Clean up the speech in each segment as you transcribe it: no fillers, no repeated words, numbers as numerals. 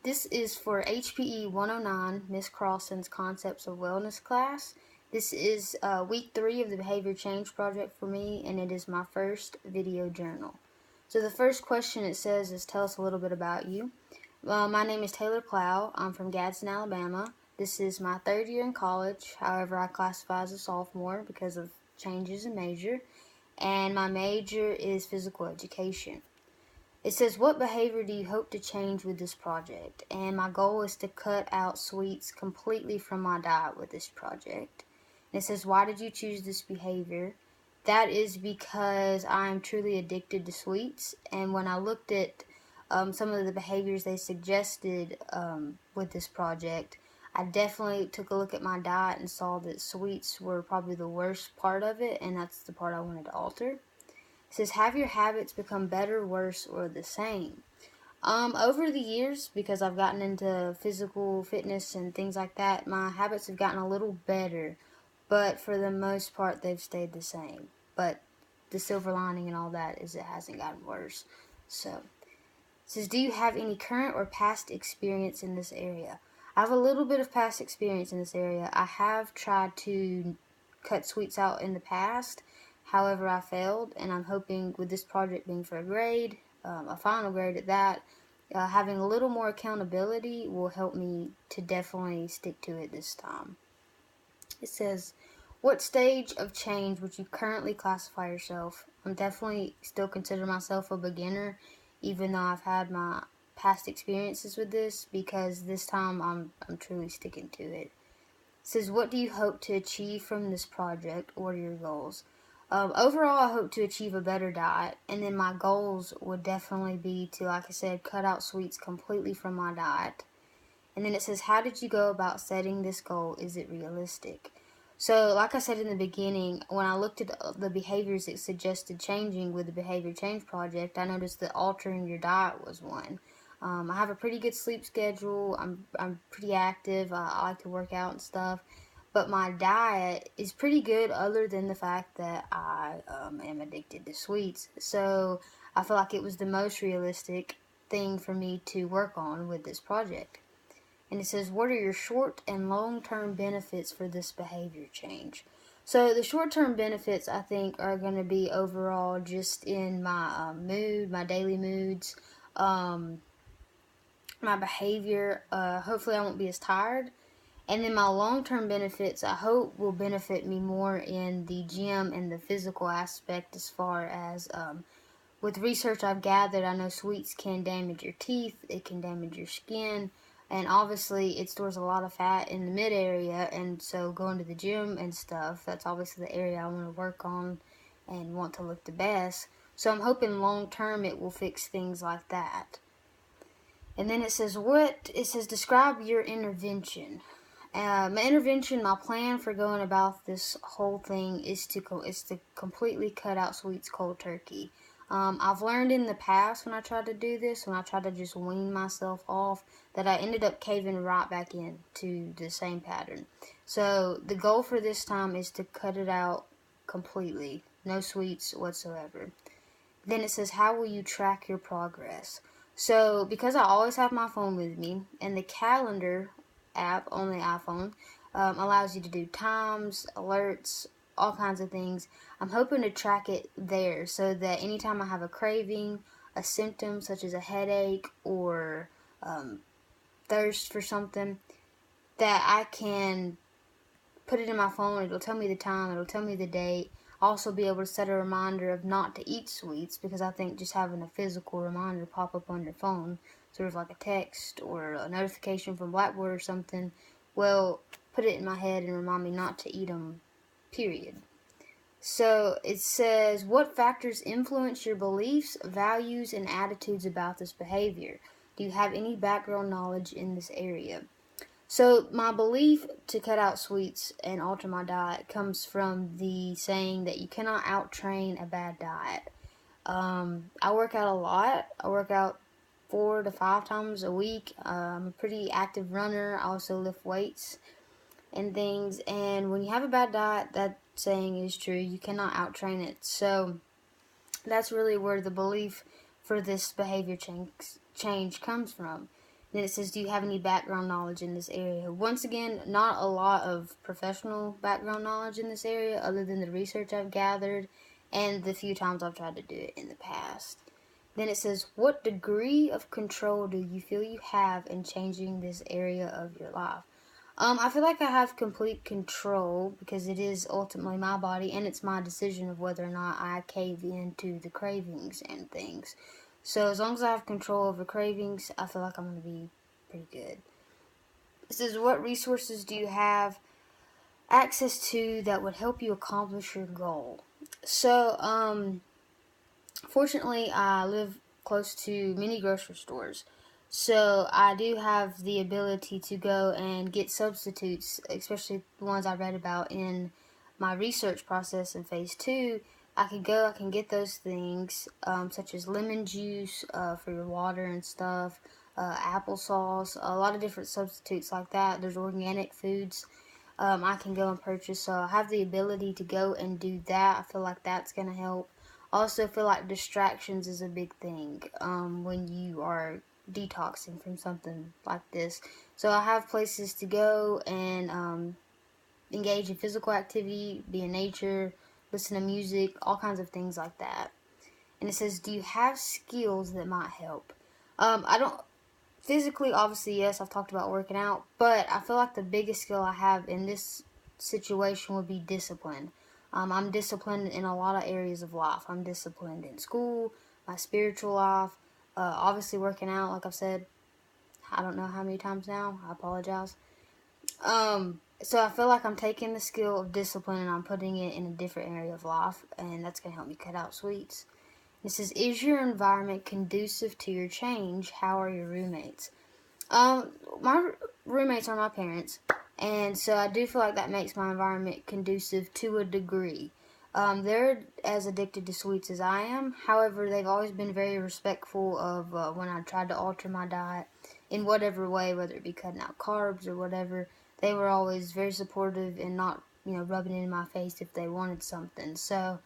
This is for HPE 109, Miss Carlson's Concepts of Wellness class. This is week 3 of the Behavior Change Project for me, and it is my first video journal. So the first question it says is, tell us a little bit about you. My name is Taylor Clow. I'm from Gadsden, Alabama. This is my 3rd year in college. However, I classify as a sophomore because of changes in major. And my major is physical education. It says, what behavior do you hope to change with this project? And my goal is to cut out sweets completely from my diet with this project. And it says, why did you choose this behavior? That is because I am truly addicted to sweets. And when I looked at some of the behaviors they suggested with this project, I definitely took a look at my diet and saw that sweets were probably the worst part of it, and that's the part I wanted to alter. It says, have your habits become better, worse, or the same? Over the years, because I've gotten into physical fitness and things like that, my habits have gotten a little better, but for the most part, they've stayed the same. But the silver lining and all that is it hasn't gotten worse. So, it says, do you have any current or past experience in this area? I have a little bit of past experience in this area. I have tried to cut sweets out in the past. However, I failed, and I'm hoping with this project being for a grade, a final grade at that, having a little more accountability will help me to definitely stick to it this time. It says, what stage of change would you currently classify yourself? I'm definitely still consider myself a beginner, even though I've had my past experiences with this, because this time I'm truly sticking to it. It says, what do you hope to achieve from this project? What are your goals? Overall, I hope to achieve a better diet, and then my goals would definitely be to, like I said, cut out sweets completely from my diet. And then it says, how did you go about setting this goal? Is it realistic? So, like I said in the beginning, when I looked at the behaviors it suggested changing with the Behavior Change Project, I noticed that altering your diet was one. I have a pretty good sleep schedule. I'm pretty active. I like to work out and stuff. But my diet is pretty good, other than the fact that I am addicted to sweets. So I feel like it was the most realistic thing for me to work on with this project. And it says, what are your short and long-term benefits for this behavior change? So the short-term benefits, I think, are going to be overall just in my mood, my daily moods, um, my behavior. Hopefully I won't be as tired. And then my long-term benefits, I hope, will benefit me more in the gym and the physical aspect, as far as with research I've gathered, I know sweets can damage your teeth, it can damage your skin, and obviously it stores a lot of fat in the mid area, and so going to the gym and stuff, that's obviously the area I want to work on and want to look the best. So I'm hoping long term it will fix things like that. And then it says, describe your intervention. My intervention, my plan for going about this whole thing is to completely cut out sweets cold turkey. I've learned in the past when I tried to do this, when I tried to just wean myself off, that I ended up caving right back in to the same pattern. So the goal for this time is to cut it out completely. No sweets whatsoever. Then it says, how will you track your progress? So because I always have my phone with me, and the calendar app on the iPhone allows you to do times, alerts, all kinds of things. I'm hoping to track it there so that anytime I have a craving, a symptom such as a headache or thirst for something, that I can put it in my phone. It'll tell me the time, it'll tell me the date. I'll also be able to set a reminder of not to eat sweets, because I think just having a physical reminder pop up on your phone, sort of like a text or a notification from Blackboard or something, will put it in my head and remind me not to eat them, period. So it says, what factors influence your beliefs, values, and attitudes about this behavior? Do you have any background knowledge in this area? So my belief to cut out sweets and alter my diet comes from the saying that you cannot out-train a bad diet. I work out a lot. I work out 4 to 5 times a week. I'm a pretty active runner. I also lift weights and things. And when you have a bad diet, that saying is true. You cannot out-train it. So that's really where the belief for this behavior change comes from. Then it says, do you have any background knowledge in this area? Once again, not a lot of professional background knowledge in this area other than the research I've gathered and the few times I've tried to do it in the past. Then it says, what degree of control do you feel you have in changing this area of your life? I feel like I have complete control because it is ultimately my body and it's my decision of whether or not I cave into the cravings and things. So as long as I have control over cravings, I feel like I'm going to be pretty good. It says, what resources do you have access to that would help you accomplish your goal? So, fortunately, I live close to many grocery stores. So I do have the ability to go and get substitutes, especially the ones I read about in my research process in phase 2. I can get those things, such as lemon juice for your water and stuff, applesauce, a lot of different substitutes like that. There's organic foods I can go and purchase. So I have the ability to go and do that. I feel like that's going to help. I also feel like distractions is a big thing when you are detoxing from something like this. So I have places to go and engage in physical activity, be in nature, listen to music, all kinds of things like that. And it says, do you have skills that might help? I don't physically, obviously, yes, I've talked about working out, but I feel like the biggest skill I have in this situation would be discipline. I'm disciplined in a lot of areas of life. I'm disciplined in school, my spiritual life, obviously working out, like I've said, I don't know how many times now. I apologize. So I feel like I'm taking the skill of discipline and I'm putting it in a different area of life, and that's going to help me cut out sweets. It says, is your environment conducive to your change? How are your roommates? My roommates are my parents, and so I do feel like that makes my environment conducive to a degree. They're as addicted to sweets as I am. However, they've always been very respectful of when I tried to alter my diet in whatever way, whether it be cutting out carbs or whatever. They were always very supportive and not, rubbing it in my face if they wanted something. So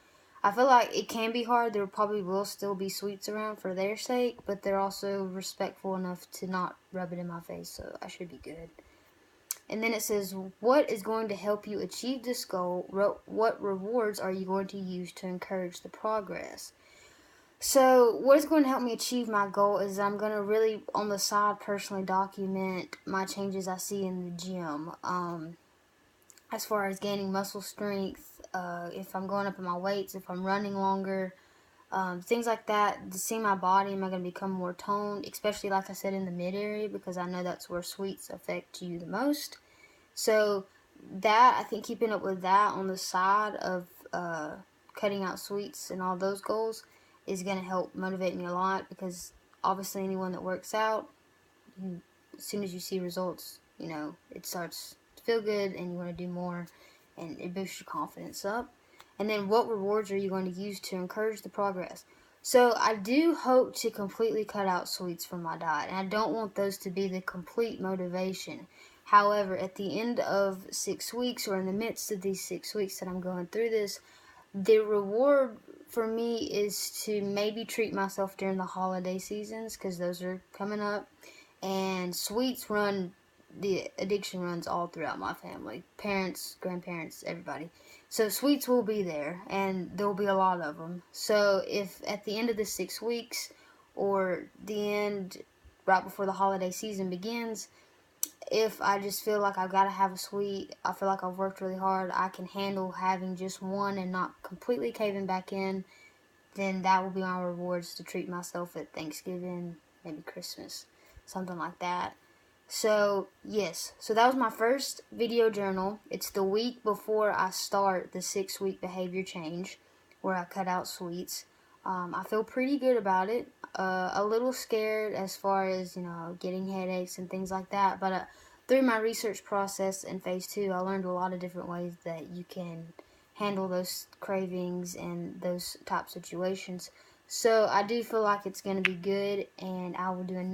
I feel like it can be hard. There probably will still be sweets around for their sake, but they're also respectful enough to not rub it in my face, so I should be good. And then it says, what is going to help you achieve this goal? What rewards are you going to use to encourage the progress? So what is going to help me achieve my goal is I'm going to really, on the side, personally document my changes I see in the gym. As far as gaining muscle strength, if I'm going up in my weights, if I'm running longer, things like that. To see my body, am I going to become more toned, especially like I said in the mid area, because I know that's where sweets affect you the most. So that, I think keeping up with that on the side of cutting out sweets and all those goals is going to help motivate me a lot, because obviously anyone that works out, as soon as you see results, it starts to feel good and you want to do more, and it boosts your confidence up. And then what rewards are you going to use to encourage the progress? So I do hope to completely cut out sweets from my diet, and I don't want those to be the complete motivation. However, at the end of 6 weeks, or in the midst of these 6 weeks that I'm going through this, the reward for me is to maybe treat myself during the holiday seasons, because those are coming up. And sweets the addiction runs all throughout my family. Parents, grandparents, everybody. So sweets will be there, and there will be a lot of them. So if at the end of the 6 weeks, or the end right before the holiday season begins, if I just feel like I've got to have a sweet, I feel like I've worked really hard, I can handle having just one and not completely caving back in, then that will be my rewards to treat myself at Thanksgiving, maybe Christmas, something like that. So, yes. So that was my first video journal. It's the week before I start the 6-week behavior change, where I cut out sweets. I feel pretty good about it. A little scared as far as, getting headaches and things like that. But through my research process in phase 2, I learned a lot of different ways that you can handle those cravings and those type situations. So I do feel like it's going to be good, and I will do another